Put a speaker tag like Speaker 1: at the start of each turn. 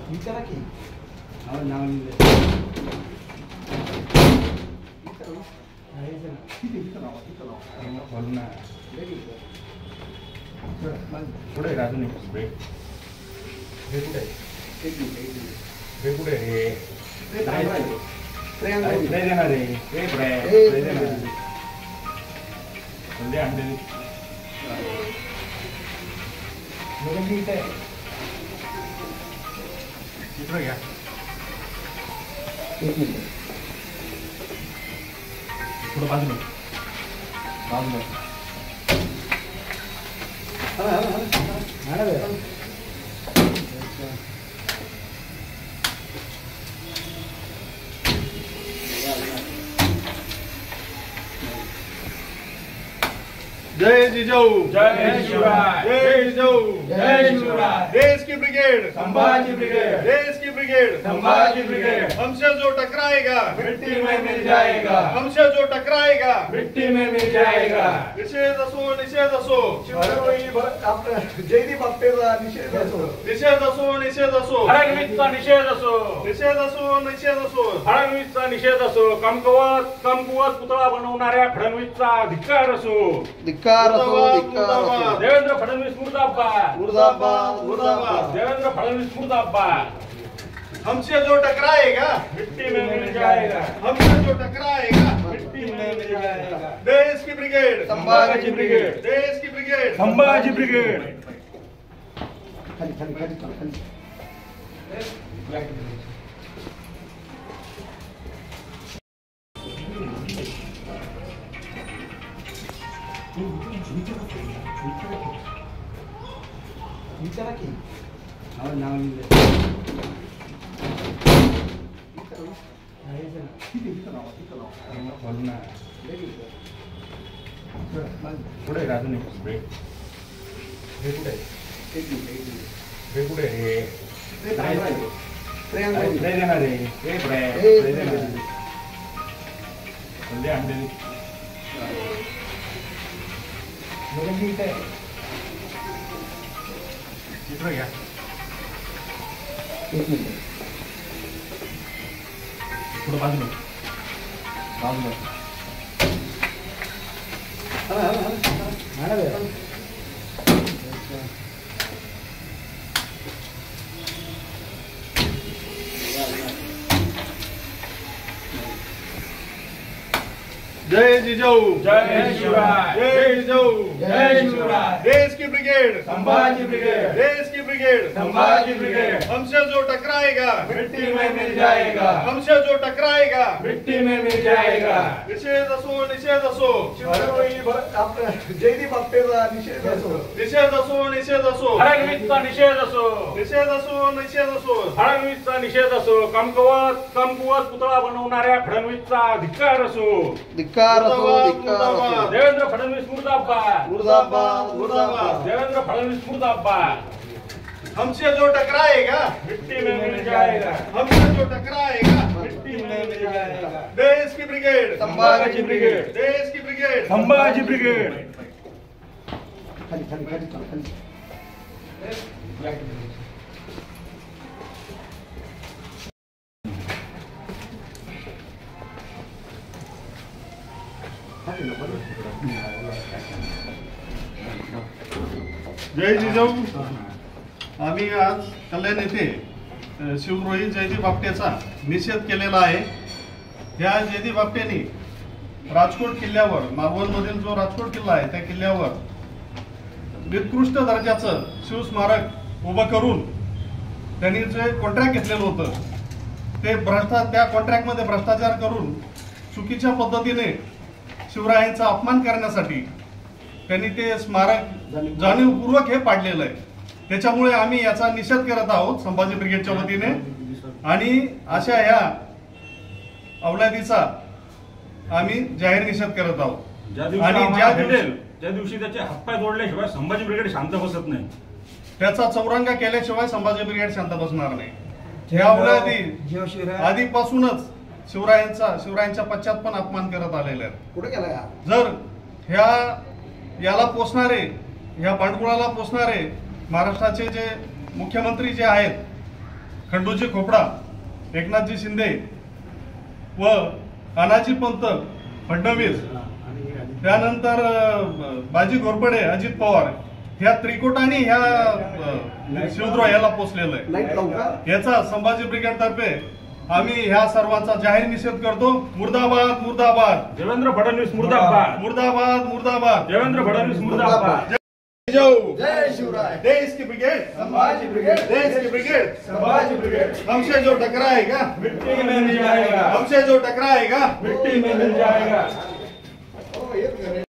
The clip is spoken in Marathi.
Speaker 1: विचारा की नाव
Speaker 2: पुढे राजू नाही ब्रेक ब्रेक कुठे देणार रे अंडे इकडे घ्या
Speaker 1: एक मिनिट
Speaker 2: थोडं बाजूला
Speaker 3: जय जिजाऊ
Speaker 2: जय शिवराय
Speaker 3: जय जिजाऊ
Speaker 2: जय शिवराय
Speaker 3: देश की ब्रिगेड
Speaker 2: संभाजी ब्रिगेड
Speaker 3: देश की ब्रिगेड
Speaker 2: संभाजी ब्रिगेड
Speaker 3: हमसे जो टकराएगा
Speaker 2: मिट्टी में मिल जाएगा
Speaker 3: हमसे जो टकराएगा
Speaker 2: मिट्टी में मिल जाएगा
Speaker 3: निषेध असो
Speaker 1: जयदीप आपटेचा निषेध असो
Speaker 3: निषेध असो
Speaker 2: फडणवीसचा निषेध असो
Speaker 3: निषेध असो
Speaker 2: फडणवीसचा निषेध असो कमकुवत पुतळा बनवणाऱ्या फडणवीसचा धिक्कार असो देवेंद्र फडणवीस मुर्दाबाद देवेंद्र फडणवीस मुर्दाबाद
Speaker 3: हमसे जो टकराएगा
Speaker 2: मिट्टी में मिल जाएगा
Speaker 3: हमसे जो टकराएगा
Speaker 2: मिट्टी में मिल जाएगा
Speaker 3: देश की ब्रिगेड
Speaker 2: संभाजी ब्रिगेड
Speaker 3: देश की ब्रिगेड
Speaker 2: संभाजी ब्रिगेड
Speaker 1: विचारा की नाव
Speaker 2: पुढे राजू नाही ब्रेक ब्रेक कुठे देणार रे अंडे इकडे घ्या
Speaker 1: एक मिनिट
Speaker 2: थोडं बाजूला
Speaker 3: जय जिजाऊ
Speaker 2: जय शिवराय
Speaker 3: जय जिजाऊ
Speaker 2: जय शिवराय
Speaker 3: देश की ब्रिगेड
Speaker 2: संभाजी ब्रिगेड
Speaker 3: देश की ब्रिगेड
Speaker 2: संभाजी ब्रिगेड
Speaker 3: हमसे जो टकराएगा
Speaker 2: मिट्टी में मिल जाएगा
Speaker 3: हमसे जो टकराएगा
Speaker 2: मिट्टी में मिल जाएगा
Speaker 3: निषेध असो
Speaker 1: जयदीप आपटेचा निषेध असो
Speaker 3: निषेध असो
Speaker 2: फडणवीसचा निषेध असो
Speaker 3: निषेध असो
Speaker 2: फडणवीसचा निषेध असो कमकुवत पुतळा बनवणाऱ्या फडणवीसचा धिक्कार असो देवेंद्र फडणवीस मुर्दाबाद देवेंद्र फडणवीस मुर्दाबाद
Speaker 3: हमसे जो टकराएगा
Speaker 2: मिट्टी में मिल जाएगा
Speaker 3: हमसे जो टकराएगा
Speaker 2: मिट्टी में मिल जाएगा
Speaker 3: देश की ब्रिगेड
Speaker 2: संभाजी ब्रिगेड
Speaker 3: देश की ब्रिगेड
Speaker 2: संभाजी ब्रिगेड
Speaker 3: जय जिजाऊ आम्ही आज कल्याण येथे शिवरोही जयदीप आपटेचा निषेध केलेला आहे। या जयदीप आपटेने राजकोट किल्ल्यावर मालवणमधील जो राजकोट किल्ला आहे त्या किल्ल्यावर निकृष्ट दर्जाचं शिवस्मारक उभं करून त्यांनी जे कॉन्ट्रॅक्ट घेतलेलं होतं ते त्या कॉन्ट्रॅक्टमध्ये भ्रष्टाचार करून चुकीच्या पद्धतीने शिवरायांचा अपमान करण्यासाठी त्यांनी ते स्मारक जाणीवपूर्वक हे पाडलेलं आहे। त्याच्यामुळे आम्ही याचा निषेध करत आहोत संभाजी ब्रिगेडच्या वतीने आणि अशा ह्या अवलादीचा आम्ही जाहीर निषेध करत आहोत।
Speaker 2: आणि ज्या दिवशी त्याचे हातपाय तोडल्याशिवाय संभाजी ब्रिगेड शांत बसत नाही,
Speaker 3: त्याचा चौरंगा केल्याशिवाय संभाजी ब्रिगेड शांत बसणार नाही। ह्या अवलादी आधीपासूनच शिवरायांच्या पश्चात पण अपमान करत आलेले आहेत।
Speaker 1: कुठे गेला
Speaker 3: जर याला पोचणारे ह्या पाठबळाला पोचणारे महाराष्ट्राचे जे मुख्यमंत्री जे आहेत, खंडूजी खोपडा, एकनाथजी शिंदे व अनाजी पंत फडणवीस, त्यानंतर बाजी घोरपडे, अजित पवार, ह्या त्रिकोटाने ह्या शिवद्रोह याला पोचलेलं आहे. याचा संभाजी ब्रिगेड तर्फे आम्ही ह्या सर्वांचा जाहीर निषेध करतो. मुर्दाबाद मुर्दाबाद.
Speaker 2: देवेंद्र फडणवीस मुर्दाबाद.
Speaker 3: मुर्दाबाद मुर्दाबाद.
Speaker 2: देवेंद्र फडणवीस मुर्दाबाद.
Speaker 1: जय शिवराय.
Speaker 3: देश की ब्रिगेड,
Speaker 1: संभाजी ब्रिगेड.
Speaker 3: देश की ब्रिगेड.
Speaker 1: संभाजी ब्रिगेड.
Speaker 3: हमसे जो टकराएगा
Speaker 2: मिट्टी में मिल जाएगा.
Speaker 3: हमसे जो टकराएगा
Speaker 2: मिट्टी में मिल जाएगा.
Speaker 1: हो, येत करे.